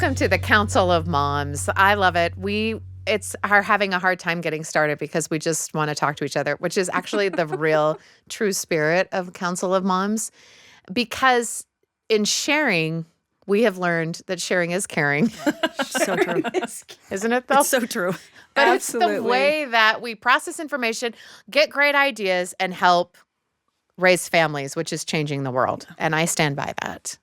Welcome to the Council of Moms. I love it. Are having a hard time getting started because we just want to talk to each other, which is actually the real true spirit of Council of Moms. Because in sharing, we have learned that sharing is caring. So true. Isn't it though? It's so true. But Absolutely. it's the way that we process information, get great ideas, and help raise families, which is changing the world. And I stand by that.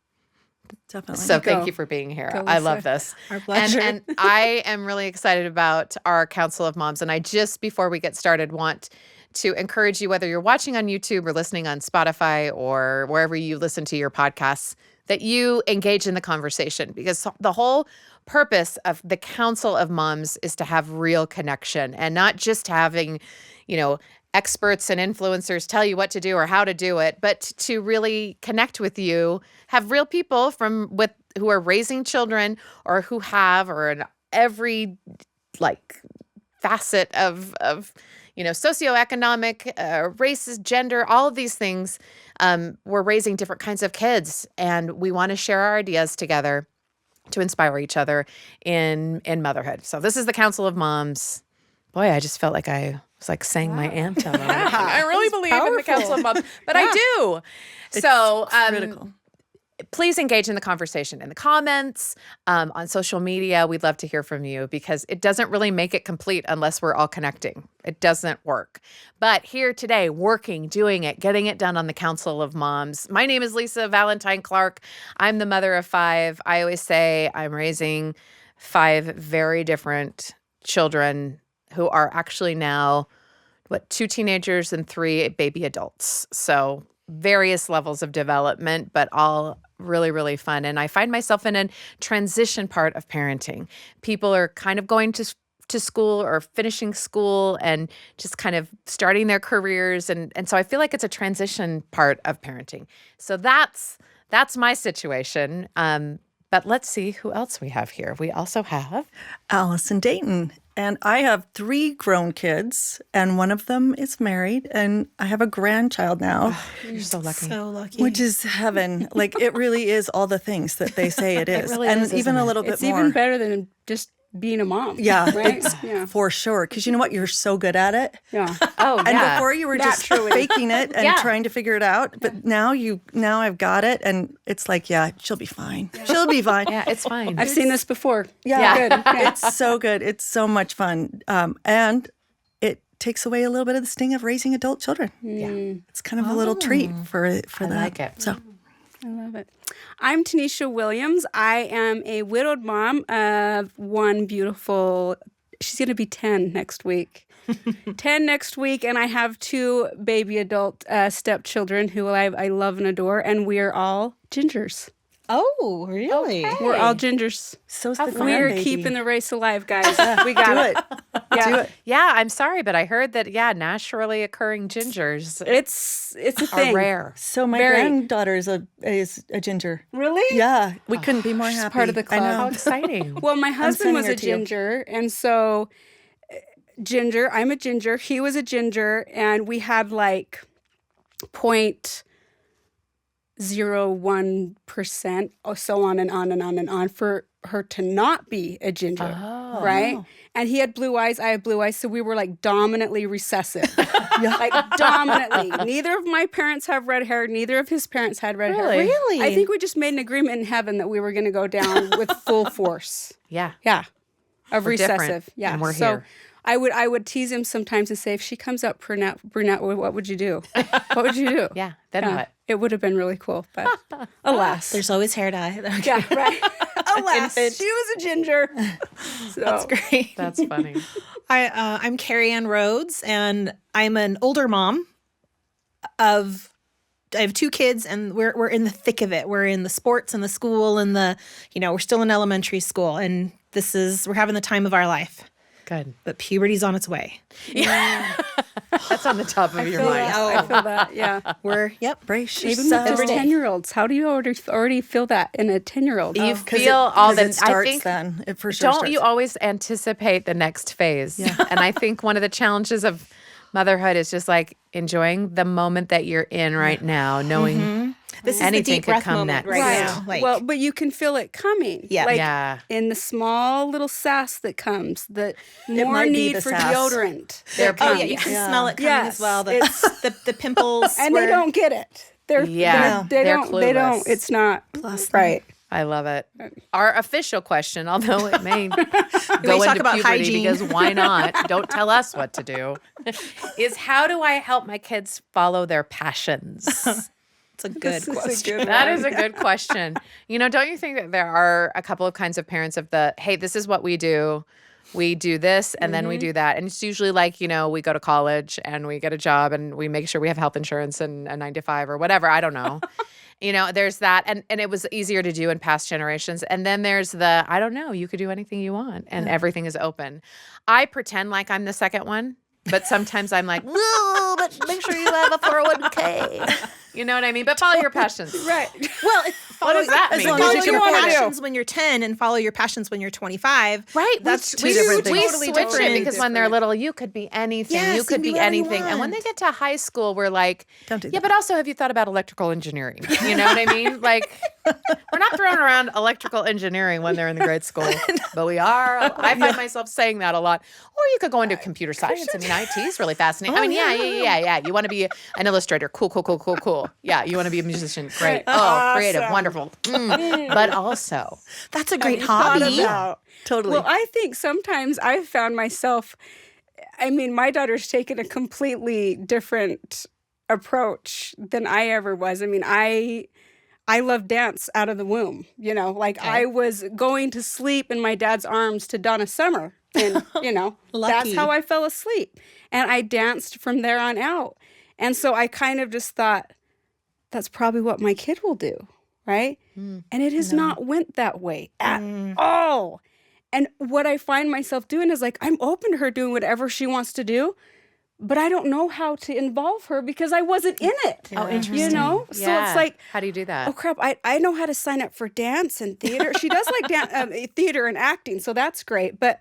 Definitely. So thank you for being here. Go, I Lisa. love this. Our pleasure. And I am really excited about our Council of Moms. And I just, before we get started, want to encourage you, whether you're watching on YouTube or listening on Spotify or wherever you listen to your podcasts, that you engage in the conversation, because the whole purpose of the Council of Moms is to have real connection and not just having, experts and influencers tell you what to do or how to do it, but to really connect with you, have real people who are raising children or who have, or in every facet of socioeconomic, races, gender, all of these things. We're raising different kinds of kids, and we want to share our ideas together to inspire each other in motherhood. So this is the Council of Moms. Boy, I just felt like I was saying my anthem. I really believe in the Council of Moms, but I do. So critical. Please engage in the conversation in the comments, on social media. We'd love to hear from you, because it doesn't really make it complete unless we're all connecting. It doesn't work. But here today, working, doing it, getting it done on the Council of Moms. My name is Lisa Valentine Clark. I'm the mother of 5. I always say I'm raising 5 very different children who are actually now, 2 teenagers and 3 baby adults. So various levels of development, but all really, really fun. And I find myself in a transition part of parenting. People are kind of going to school or finishing school and just kind of starting their careers. And so I feel like it's a transition part of parenting. So that's my situation. But let's see who else we have here. We also have Allison Dayton. And I have 3 grown kids, and one of them is married, and I have a grandchild now. You're so lucky. So lucky. Which is heaven. It really is all the things that they say it is. really and is, even isn't a it? little bit It's more. even better than just being a mom. Yeah, Right? it's Yeah. for sure. Because you know what? You're so good at it. Yeah. Oh, And yeah. before you were just Naturally. faking it and Yeah. trying to figure it out. But now I've got it. And it's she'll be fine. She'll be fine. Yeah, it's fine. I've seen this before. Yeah. Good. Yeah. It's so good. It's so much fun. And it takes away a little bit of the sting of raising adult children. Yeah. It's kind of a little treat for I that. like it. So I love it. I'm Teniesha Williams. I am a widowed mom of one beautiful, she's going to be 10 next week. 10 next week, and I have 2 baby adult stepchildren who I love and adore, and we are all gingers. Oh, really? Okay. We're all gingers. so's the We're grandbaby. keeping the race alive, guys. We got Do it. it. Yeah. Do it. Yeah, I'm sorry, but I heard that, naturally occurring gingers It's a are thing. rare. So my Very. granddaughter is a ginger. Really? Yeah, we couldn't be more happy. part of the club. I How know. exciting. Well, my husband was sending her a to you. ginger, and so ginger. I'm a ginger. He was a ginger, and we had 0.01%, so on and on and on and on for her to not be a ginger, Oh. right? And he had blue eyes, I had blue eyes, so we were dominantly recessive. Dominantly. Neither of my parents have red hair. Neither of his parents had red hair. Really? Really? I think we just made an agreement in heaven that we were going to go down with full force. Yeah. Yeah, of We're different, recessive. Yeah, and we're so here. I would tease him sometimes and say, if she comes up brunette, what would you do? What would you do? Yeah. Then Yeah, what? It would have been really cool, but alas. There's always hair dye. Yeah, right. Alas, she was a ginger. So, That's great. That's funny. I'm Carrie Ann Rhodes, and I'm an older mom I have 2 kids, and we're in the thick of it. We're in the sports and the school and we're still in elementary school, and we're having the time of our life. Good. But puberty's on its way. That's on the top of your mind. I feel that, yeah. Brace Even with yourself. just 10-year-olds. How do you already feel that in a 10-year-old? You feel all the. It starts I think. then. It for sure Don't starts. you always anticipate the next phase? Yeah. And I think one of the challenges of motherhood is just enjoying the moment that you're in right now, knowing This is Anything the deep could breath come moment next. right now. Like, well, but you can feel it coming. Yeah. Like Yeah. in the small little sass that comes, the more might be need the for sass. deodorant. They're that oh comes. yeah, you can Yeah. smell it coming Yes, as well. it's- The pimples. And they don't get it. They're Yeah, they they're don't. They don't. clueless. It's not right. I love it. Our official question, although it may go talk into about puberty hygiene. because why not? Don't tell us what to do. Is how do I help my kids follow their passions? It's a good question. That is a good question. Don't you think that there are a couple of kinds of parents of hey, this is what we do. We do this and then we do that. And it's usually like, we go to college and we get a job and we make sure we have health insurance and a 9 to 5 or whatever. I don't know. There's that. And it was easier to do in past generations. And then there's I don't know, you could do anything you want and everything is open. I pretend like I'm the second one, but sometimes I'm like, no, but make sure you have a 401k. You know what I mean? But follow your passions. Right. Well, What does that mean? Follow you can your afford it. passions when you're 10 and follow your passions when you're 25. Right. That's we two different we things. switch Totally it different. because when they're little, you could be anything. Yes, you could you be can be whatever you anything. And when they want. get to high school, we're like, Don't do yeah, that. but also have you thought about electrical engineering? You know what I mean? Like, we're not throwing around electrical engineering when they're in the grade school, but we are. I find myself saying that a lot. Or you could go into computer science. I mean, IT is really fascinating. I mean, yeah. You want to be an illustrator. Cool. Yeah, you want to be a musician. Great. Oh, creative. Wonderful. But also, That's a great Thought hobby. about- Totally. Well, I think sometimes I've found myself, my daughter's taken a completely different approach than I ever was. I love dance out of the womb, I was going to sleep in my dad's arms to Donna Summer. And, that's Lucky. how I fell asleep. And I danced from there on out. And so I kind of just thought, that's probably what my kid will do, right? And it has not went that way at all. And what I find myself doing is like, I'm open to her doing whatever she wants to do, but I don't know how to involve her because I wasn't in it. oh, interesting. So it's like, how do you do that? oh crap, I know how to sign up for dance and theater. She does like theater and acting, so that's great. But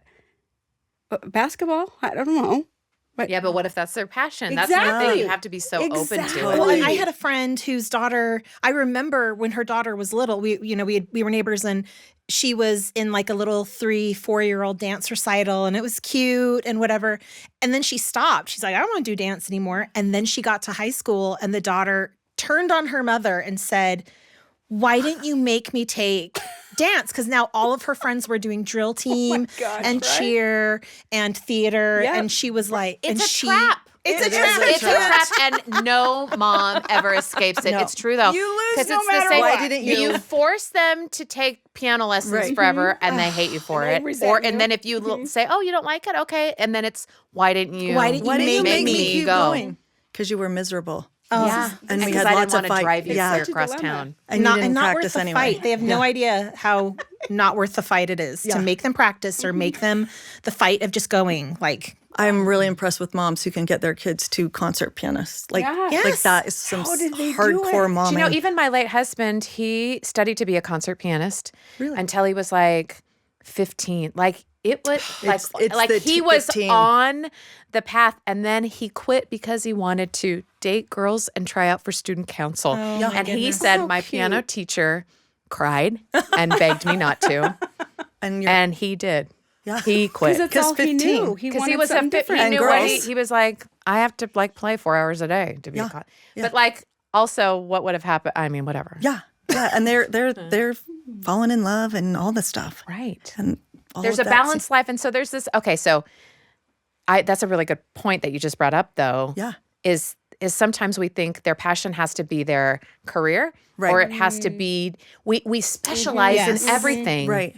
basketball, I don't know. Yeah, but what if that's their passion? That's the thing. Exactly. You have to be so open to Exactly. it. Well, and I had a friend whose daughter, I remember when her daughter was little, we were neighbors and she was in like a little 3-4-year-old dance recital and it was cute and whatever. And then she stopped. She's like, I don't want to do dance anymore. And then she got to high school and the daughter turned on her mother and said, why didn't you make me take dance? Because now all of her friends were doing drill team gosh, and right? cheer and theater. Yep. And she was like, It's and a she, trap. It's a It is trap. a It's a trap, and no mom ever escapes it. No. It's true though. You lose 'Cause no it's the matter same. what. Why didn't you? You force them to take piano lessons Right. forever, and they hate you for And they it. resent you. And then if you say, "Oh, you don't like it," okay, and then it's, "Why didn't you? Why didn't Why didn't you make make me me keep go?" going? Because you were miserable. Yeah, And we because had I lots didn't of want to fight. drive you Yeah. clear Such a across dilemma. town. And not, you didn't and not worth practice the anyway. fight. They have no idea how not worth the fight it is to make them practice or make them the fight of just going. Like, I'm really impressed with moms who can get their kids to concert pianists. Like, Yeah. like Yes. that is some How did they do hardcore it? momming. Do you know, even my late husband, he studied to be a concert pianist Really? until he was like 15. Like it was It's like the he was 15. on the path, and then he quit because he wanted to date girls and try out for student council. And he said, So my cute. piano teacher cried and begged me not to, and you're, and he did. yeah. He quit. Because that's all he 15. knew. Because wanted he was something he different. And knew what girls. he was like, I have to like play 4 hours a day to be a con. Yeah. But like also what would have happened? I mean, whatever. Yeah. And they're falling in love and all this stuff. Right. And all There's of a that. balanced life. And so there's this, okay, so that's a really good point that you just brought up though. Yeah. Is sometimes we think their passion has to be their career Right. or it has to be, we specialize Yes. in everything. Right.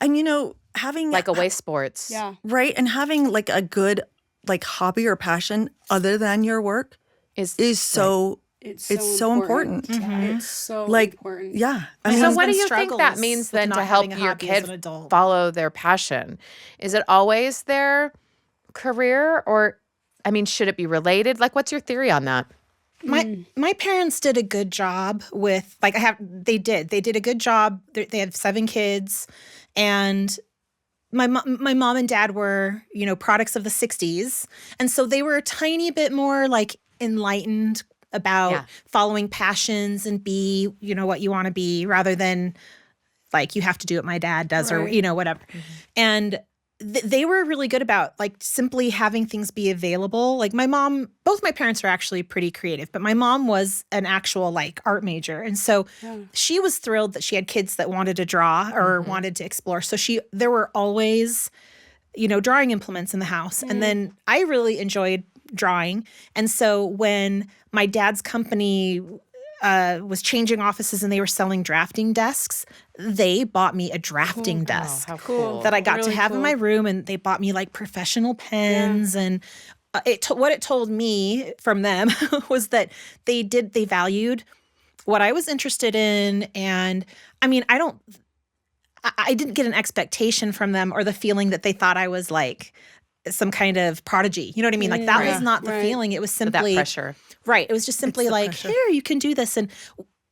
And you know, having Like away sports. Yeah. right and having like a good like hobby or passion other than your work Is so It's so important. It's so Like important. yeah. I My mean, So what do husband you think that struggles means with then not to help having a your hobby as kid an adult. follow their passion? Is it always their career or, I mean, should it be related? Like, what's your theory on that? My parents did a good job with like they did a good job. They have 7 kids, and my mom and dad were products of the 60s, and so they were a tiny bit more like enlightened about following passions and be, what you want to be rather than like, you have to do what my dad does or, whatever. And they were really good about like simply having things be available. Like both my parents are actually pretty creative, but my mom was an actual like art major. And so she was thrilled that she had kids that wanted to draw or wanted to explore. So there were always, drawing implements in the house. And then I really enjoyed drawing. And so when my dad's company was changing offices and they were selling drafting desks, they bought me a drafting desk that I got to have in my room, and they bought me like professional pens. And what it told me from them was that they valued what I was interested in. And I mean, I didn't get an expectation from them or the feeling that they thought I was like some kind of prodigy. You know what I mean? Like that was not the feeling. It was simply that pressure. Right. It was just simply like, pressure. here, you can do this. And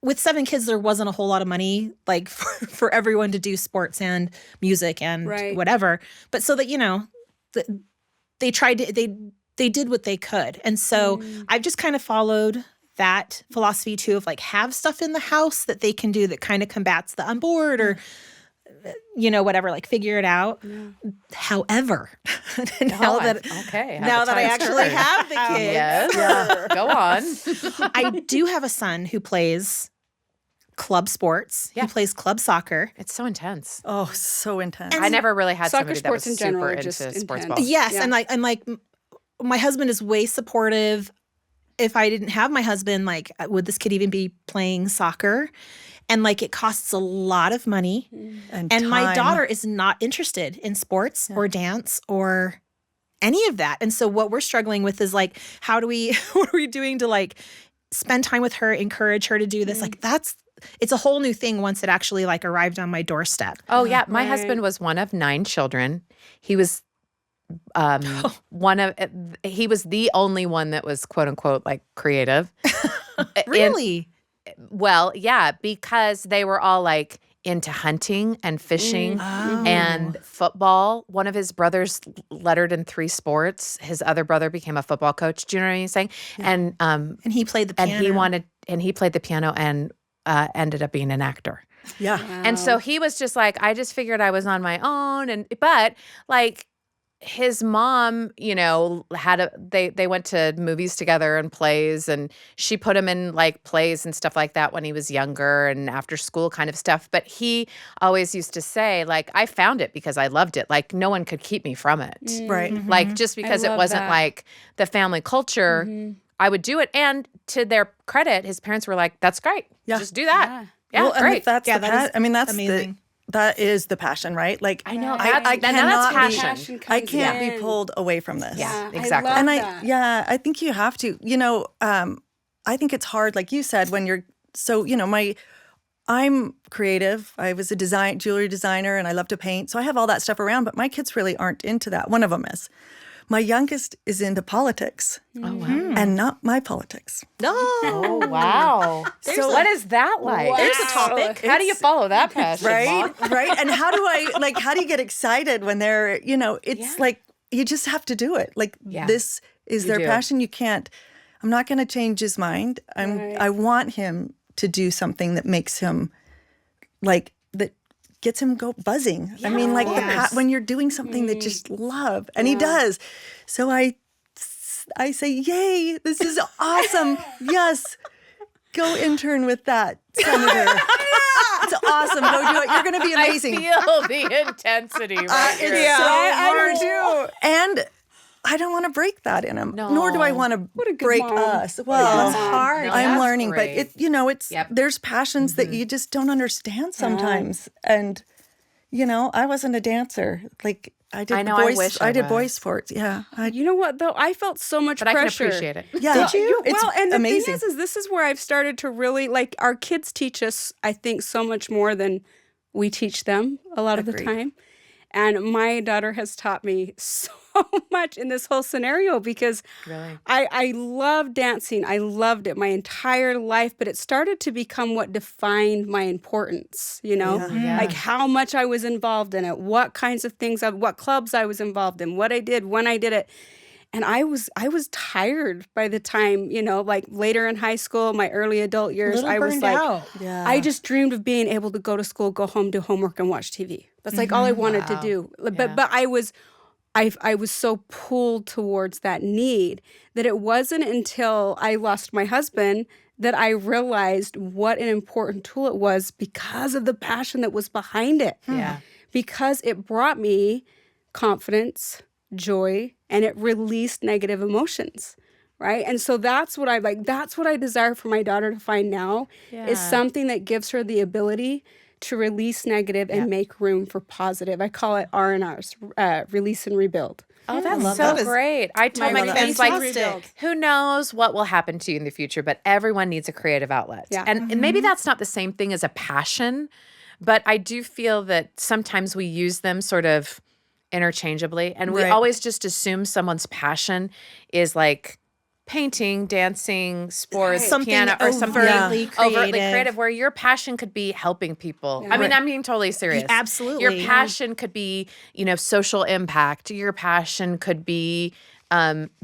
with 7 kids, there wasn't a whole lot of money like for everyone to do sports and music and whatever. But so that, they tried to, they did what they could. And so I've just kind of followed that philosophy too of like have stuff in the house that they can do that kind of combats the on board or whatever, like figure it out. However, now that I actually have the kids, go on. I do have a son who plays club sports. He plays club soccer. It's so intense. Oh, so intense. I never really had Soccer somebody that was sports in general super are into just sports intense. ball. Yes, and like my husband is way supportive. If I didn't have my husband, like, would this kid even be playing soccer? And like it costs a lot of money. And my daughter is not interested in sports or dance or any of that. And so what we're struggling with is like, what are we doing to like spend time with her, encourage her to do this? Like it's a whole new thing once it actually like arrived on my doorstep. Oh yeah. My husband was one of 9 children. He was he was the only one that was quote unquote like creative. Really? Well, yeah, because they were all like into hunting and fishing and football. One of his brothers lettered in 3 sports. His other brother became a football coach. Do you know what I'm saying? Yeah. And he played the piano. And he played the piano and ended up being an actor. Yeah. Wow. And so he was just like, I just figured I was on my own. But like his mom, they went to movies together and plays, and she put him in like plays and stuff like that when he was younger and after school kind of stuff. But he always used to say like, I found it because I loved it. Like no one could keep me from it. Right. Like just because it wasn't like the family culture, I would do it. And to their credit, his parents were like, that's great. Yeah. Just do that. Yeah, Well, great. and that's amazing. That is the passion, right? Like I know. I That's cannot passion. I can't be pulled away from this. Yeah, I exactly. love And that. I think you have to. I think it's hard, like you said, when you're so, I'm creative. I was a jewelry designer, and I love to paint. So I have all that stuff around, but my kids really aren't into that. One of them is. My youngest is into politics. Oh, wow. And not my politics. No. Oh, wow. So what is that like? Wow. There's a topic. How do you follow that passion, Right? Mom? Right? And how do you get excited when they're, it's like, you just have to do it. Like this is their do. passion. I'm not going to change his mind. I want him to do something that makes him that gets him go buzzing. I mean, like when you're doing something that just love, and he does. So I say, yay, this is awesome. Yes, go intern with that senator. It's awesome. Go do it. You're going to be amazing. I feel the intensity right here. It's so I hard. do too. And I don't want to break that in him. No. Nor do I want to a good break mom. us. Well, It's hard. No, I'm that's learning, great. but there's passions that you just don't understand sometimes. And I wasn't a dancer. Like I did I wish I did was. boys sports. Yeah. You know what though? I felt so much But pressure. I can appreciate it. Yeah. Did you? It's Well, and the amazing. thing is this is where I've started to really like our kids teach us, I think, so much more than we teach them a lot of the Agreed. time. And my daughter has taught me so much in this whole scenario because Really? I love dancing. I loved it my entire life, but it started to become what defined my importance, Yeah. like how much I was involved in it, what kinds of things, what clubs I was involved in, what I did, when I did it. And I was tired by the time, like later in high school, my early adult years, I was like, I just dreamed of being able to go to school, go home, do homework, and watch TV. That's like all I wanted to do. But I was so pulled towards that need that it wasn't until I lost my husband that I realized what an important tool it was because of the passion that was behind it. Yeah. Because it brought me confidence, joy, and it released negative emotions. Right. And so that's what I desire for my daughter to find now is something that gives her the ability to release negative and make room for positive. I call it R&Rs, release and rebuild. Oh, that's so great. I tell my kids, like, who knows what will happen to you in the future, but everyone needs a creative outlet. Yeah. And maybe that's not the same thing as a passion, but I do feel that sometimes we use them sort of interchangeably. And we always just assume someone's passion is like painting, dancing, sports, piano, or something overtly creative, where your passion could be helping people. I mean, I'm being totally serious. Absolutely. Your passion could be, social impact. Your passion could be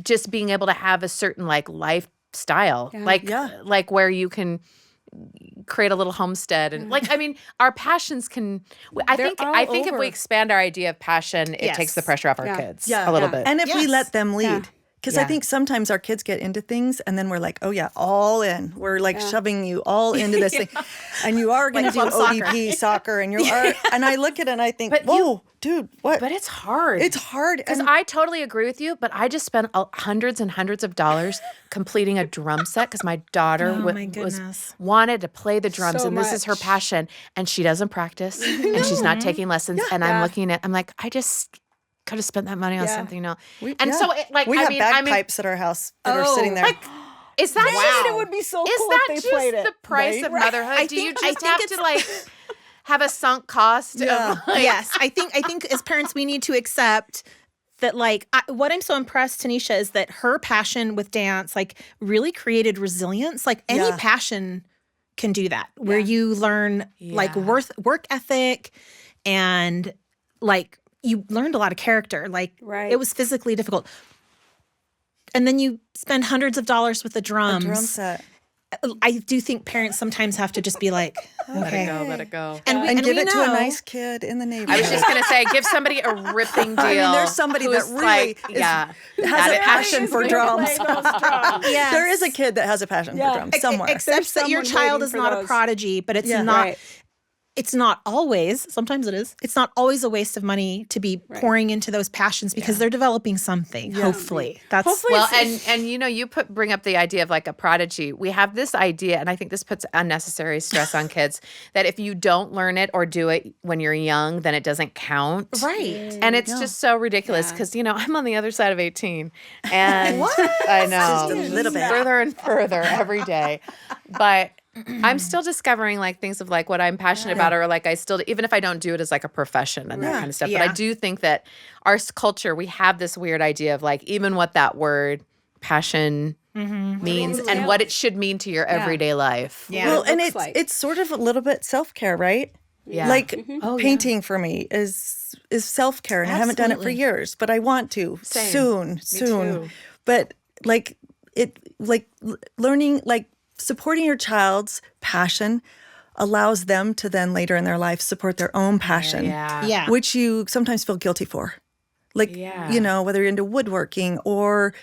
just being able to have a certain like lifestyle, like where you can create a little homestead and our passions can. I think if we expand our idea of passion, it takes the pressure off our kids a little bit. And if we let them lead. Because I think sometimes our kids get into things and then we're like, oh yeah, all in. We're like shoving you all into this thing. And you are going to do ODP soccer and and I look at it and I think, whoa, dude, what? But it's hard. It's hard. Because I totally agree with you, but I just spent hundreds and hundreds of dollars completing a drum set because my daughter wanted to play the drums and this is her passion. And she doesn't practice and she's not taking lessons. And I'm like, I just could have spent that money on something else. We have bagpipes at our house that are sitting there. Is that it would be so cool if they played it. Is that just the price of motherhood? Do you just have to have a sunk cost? Yes, I think as parents we need to accept that what I'm so impressed, Teniesha, is that her passion with dance really created resilience. Any passion can do that, where you learn work ethic and you learned a lot of character. It was physically difficult. And then you spend hundreds of dollars with the drums. A drum set. I do think parents sometimes have to just be like, okay. Let it go. And give it to a nice kid in the neighborhood. I was just going to say, give somebody a ripping deal. I mean, there's somebody that really has a passion for drums. Yes. There is a kid that has a passion for drums somewhere. Except that your child is not a prodigy, but it's not... Right. It's not always, sometimes it is, it's not always a waste of money to be pouring into those passions because they're developing something, hopefully. You bring up the idea of a prodigy. We have this idea, and I think this puts unnecessary stress on kids, that if you don't learn it or do it when you're young, then it doesn't count. Right. And it's just so ridiculous because, I'm on the other side of 18. And I know. Just a little bit. Further and further every day. But I'm still discovering things of what I'm passionate about, or I still, even if I don't do it as a profession and that kind of stuff. But I do think that our culture, we have this weird idea of even what that word passion means and what it should mean to your everyday life. Yeah. Well, and it's sort of a little bit self-care, right? Yeah. Painting for me is self-care, and I haven't done it for years, but I want to soon. Too. But learning supporting your child's passion allows them to then later in their life support their own passion, which you sometimes feel guilty for. Whether you're into woodworking or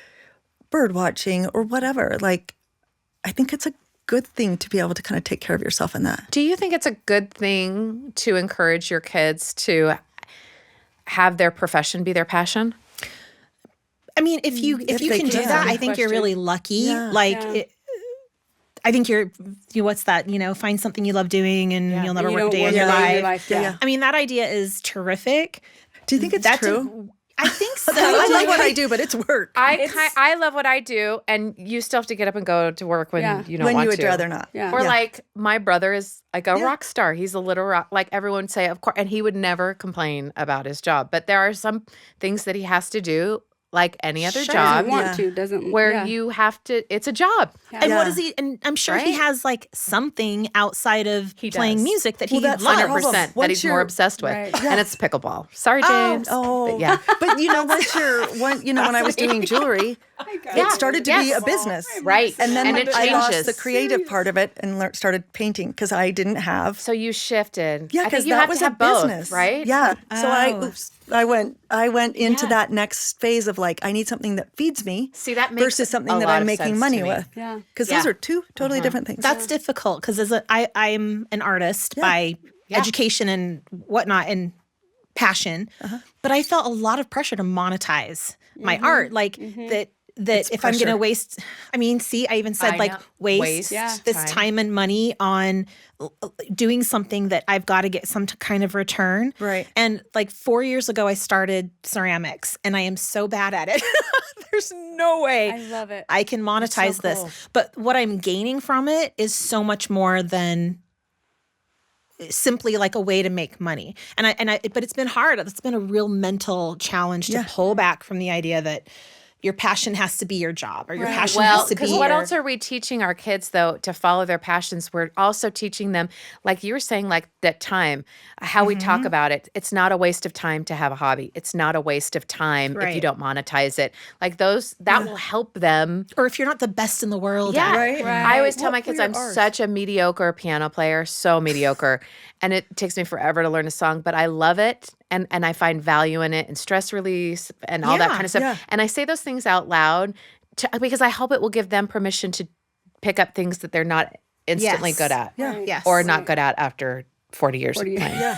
bird watching or whatever. I think it's a good thing to be able to kind of take care of yourself in that. Do you think it's a good thing to encourage your kids to have their profession be their passion? I mean, if you can do that, I think you're really lucky. Yeah. I think what's that? Find something you love doing and you'll never work a day in your life. Yeah. I mean, that idea is terrific. Do you think it's true? I think so. I love what I do, but it's work. I love what I do, and you still have to get up and go to work when you don't want to. When you would rather not. Yeah. Or my brother is a rock star. He's a little rock. Everyone would say, of course, and he would never complain about his job. But there are some things that he has to do like any other Sure. job Doesn't where you have to, it's a job. And what is he? And I'm sure he has like something outside of playing does. music that he that's loves. 100% that Once he's more you're- obsessed with. Right. And it's pickleball. Sorry, James. Oh, But yeah. But when I was doing jewelry, it started to be a business. Right. And then it I lost changes. the creative part of it and started painting because I didn't have. So you shifted. Yeah, I think because you that have was to a have both, business, right? Yeah. So I went into that next phase of like I need something that feeds me. See, that makes versus something a that lot I'm of making sense money to me. with. Yeah. Because those are two totally different things. That's difficult because I'm an artist by education and whatnot and passion, but I felt a lot of pressure to monetize my art, like that if I'm going to waste, I mean, see, I even said waste this time and money on doing something that I've got to get some kind of return. Right. And like 4 years ago, I started ceramics and I am so bad at it. There's no way I love it. I can monetize this. But what I'm gaining from it is so much more than simply like a way to make money. But it's been hard. It's been a real mental challenge to pull back from the idea that your passion has to be your job or your passion has to be because what else are we teaching our kids, though, to follow their passions? We're also teaching them, like you were saying, like that time, how we talk about it. It's not a waste of time to have a hobby. It's not a waste of time if you don't monetize it. Like that will help them. Or if you're not the best in the world. Yeah. Right. I always tell my kids I'm such a mediocre piano player, so mediocre. And it takes me forever to learn a song, but I love it. And I find value in it and stress release and all that kind of stuff. Yeah. And I say those things out loud because I hope it will give them permission to pick up things that they're not instantly good at. Yeah. Yes. Or not good at after 40 years of playing. Yeah.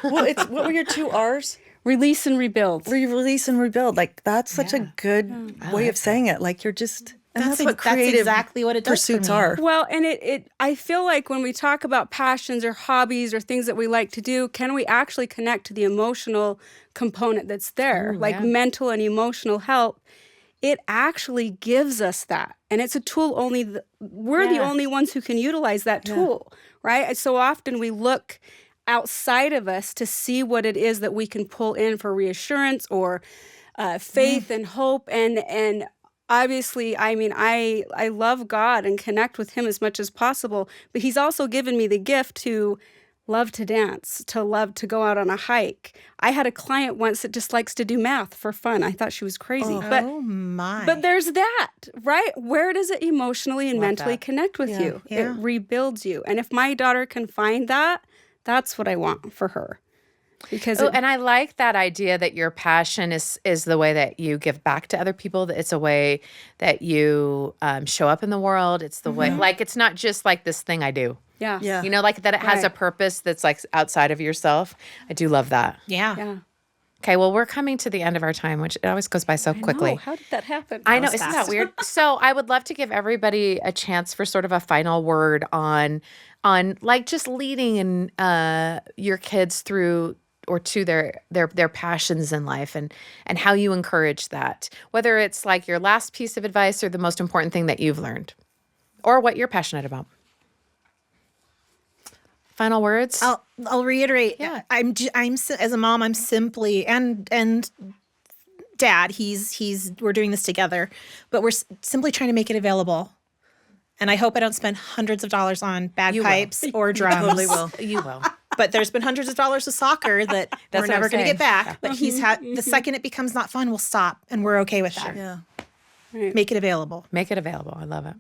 Well, what were your 2 R's? Release and rebuild. Release and rebuild. Like that's such a good way of saying it. Like you're just and that's what creative exactly what it does for pursuits me. are. Well, and I feel like when we talk about passions or hobbies or things that we like to do, can we actually connect to the emotional component that's there? Mental and emotional health, it actually gives us that. And it's a tool we're the only ones who can utilize that tool, right? So often we look outside of us to see what it is that we can pull in for reassurance or faith and hope and obviously, I mean, I love God and connect with him as much as possible, but he's also given me the gift to love to dance, to love to go out on a hike. I had a client once that just likes to do math for fun. I thought she was crazy. But there's that, right? Where does it emotionally and mentally connect with you? Yeah. It rebuilds you. And if my daughter can find that, that's what I want for her. Because and I like that idea that your passion is the way that you give back to other people. That it's a way that you show up in the world. It's the way, like, it's not just like this thing I do. Yeah. You know, like that it has a purpose that's like outside of yourself. I do love that. Yeah. Okay, well, we're coming to the end of our time, which it always goes by so quickly. How did that happen? I know, isn't that weird? So I would love to give everybody a chance for sort of a final word on like just leading your kids through or to their passions in life and how you encourage that, whether it's like your last piece of advice or the most important thing that you've learned or what you're passionate about. Final words? I'll reiterate. Yeah. I'm as a mom, I'm simply and dad, we're doing this together, but we're simply trying to make it available. And I hope I don't spend hundreds of dollars on bagpipes or drums. Totally will. You will. But there's been hundreds of dollars of soccer that we're what never I'm going to saying. get back. But the second it becomes not fun, we'll stop, and we're okay with that. Yeah. Make it available. Make it available. I love it.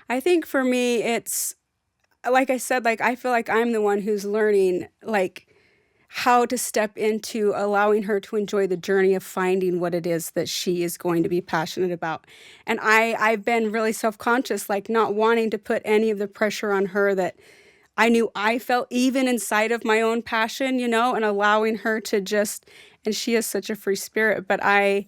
I think for me, it's like I said, like I feel like I'm the one who's learning like how to step into allowing her to enjoy the journey of finding what it is that she is going to be passionate about. And I've been really self-conscious, like not wanting to put any of the pressure on her that I knew I felt even inside of my own passion, you know, and allowing her to just, and she is such a free spirit, but I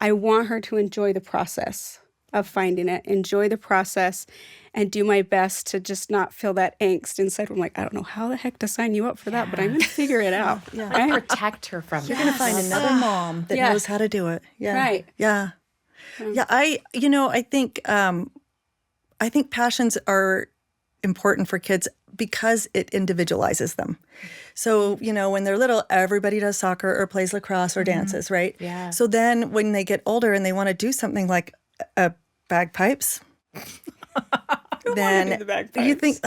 want her to enjoy the process of finding it, enjoy the process, and do my best to just not feel that angst inside. I'm like, I don't know how the heck to sign you up for that, but I'm going to figure it out. And protect her from You're going to find another mom that knows how to do it. Yeah. Right. Yeah. Yeah. I think passions are important for kids, because it individualizes them. So, when they're little, everybody does soccer or plays lacrosse or dances, right? Yeah. So then when they get older and they want to do something like bagpipes, then you think,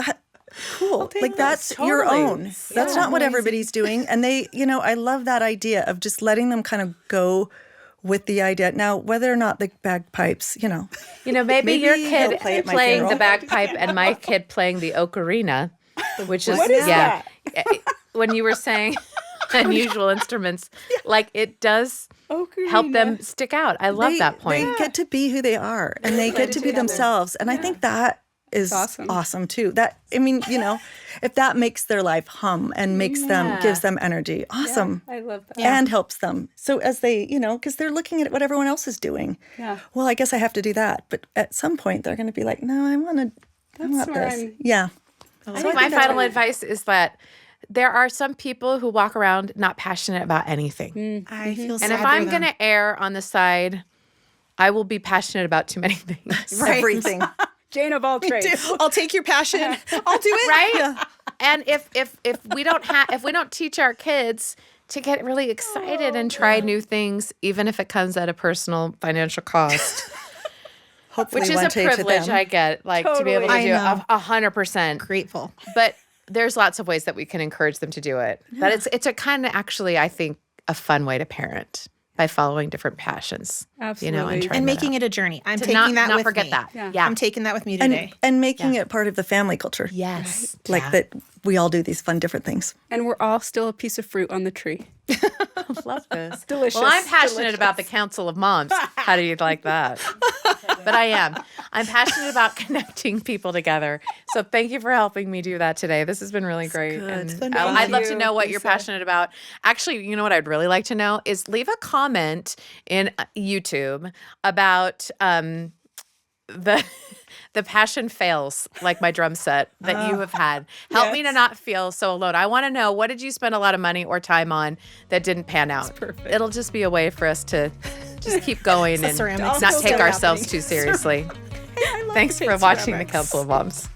cool, like that's your own. That's not what everybody's doing. And they, I love that idea of just letting them kind of go with the idea. Now, whether or not the bagpipes, maybe your kid he'll play at my playing the funeral. bagpipe and my kid playing the ocarina, which is, What is when you were saying unusual instruments, like it does help them stick out. I love that point. They get to be who they are, and they get to be themselves. And I think that is awesome too. That, if that makes their life hum and makes them, gives them energy, awesome. I love that. And helps them. So as they, because they're looking at what everyone else is doing. Yeah. Well, I guess I have to do that. But at some point, they're going to be like, no, I want where this. Yeah. I think my final advice is that there are some people who walk around not passionate about anything. I feel sad And if for I'm them. going to err on the side, I will be passionate about too many things. Right. Everything. Jane of all trades. I'll take your passion. I'll do it. Right? Yeah. And if we don't teach our kids to get really excited and try new things, even if it comes at a personal financial cost, Hopefully which is one a day to privilege them. I get, to be able to I do know. 100%. Grateful. But there's lots of ways that we can encourage them to do it. But it's a kind of actually, I think, a fun way to parent by following different passions. Absolutely. trying And that making out. it a journey. I'm To taking that not with forget me. that. Yeah. Yeah. I'm taking that with me today. And making it part of the family culture. Yes. Like that we all do these fun different things. And we're all still a piece of fruit on the tree. Love this. Delicious. Well, I'm passionate about the Council of Moms. How do you like that? But I am. I'm passionate about connecting people together. So thank you for helping me do that today. This has been really great. good. And I'd love to you, know what you're Lisa. passionate about. Actually, you know what I'd really like to know is leave a comment in YouTube about the passion fails, like my drum set that you have had. Help me to not feel so alone. I want to know, what did you spend a lot of money or time on that didn't pan out? perfect. It'll just be a way for us to just keep going and ceramics not is take still ourselves happening. too seriously. I love Thanks to for paint watching the ceramics. Council of Moms.